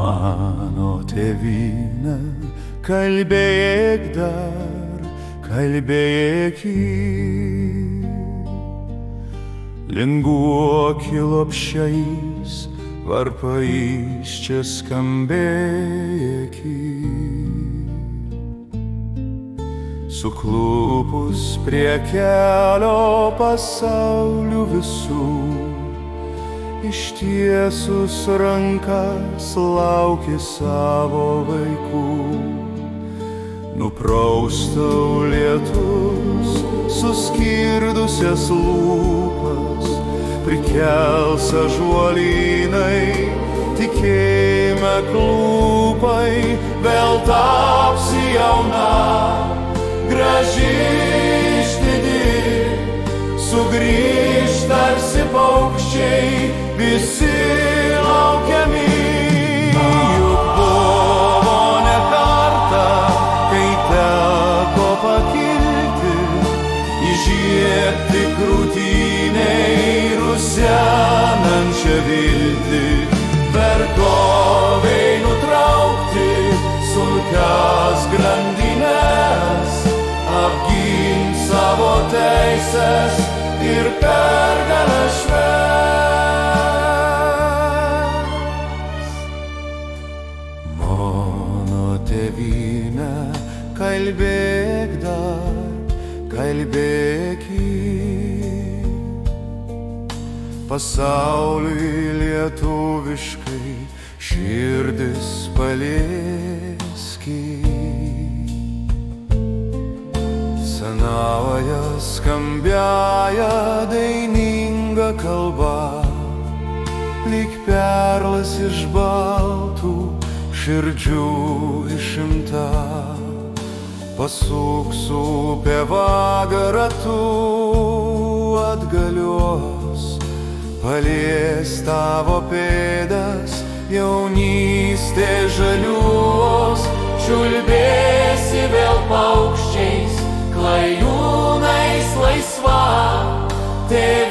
Mano tėvyne, kalbėk dar, kalbėk linguok lopšiais, varpais čia skambėk. Suklupus prie kelio pasaulių visų, ištiesus rankas lauki savo vaikų. Nupraustau lietus, suskirdusias lūpas, prikels ąžuolynai, tikėjime klūpai, vėl tapsi jauna, graži ištidi, sugrįž tarsi paukščiai, visi laukiami. Juk buvo ne kartą, kai teko pakilti, įžiebti krūtinei rusenančią viltį, vergovei nutraukti sunkias grandines, apgint savo teises ir pergalę švęst. Mano tėvyne, kalbėk dar, kalbėk pasauliui lietuviškai širdis palieski. Senąja skambiaja daininga kalba, lyg perlas iš baltų širdžių išimta, pasuks upė vaga ratu atgalios, palies tavo pėdas, jaunystė žaliuos, čiulbėsi vėl paukščiais, klajūnais laisva, tėvynė.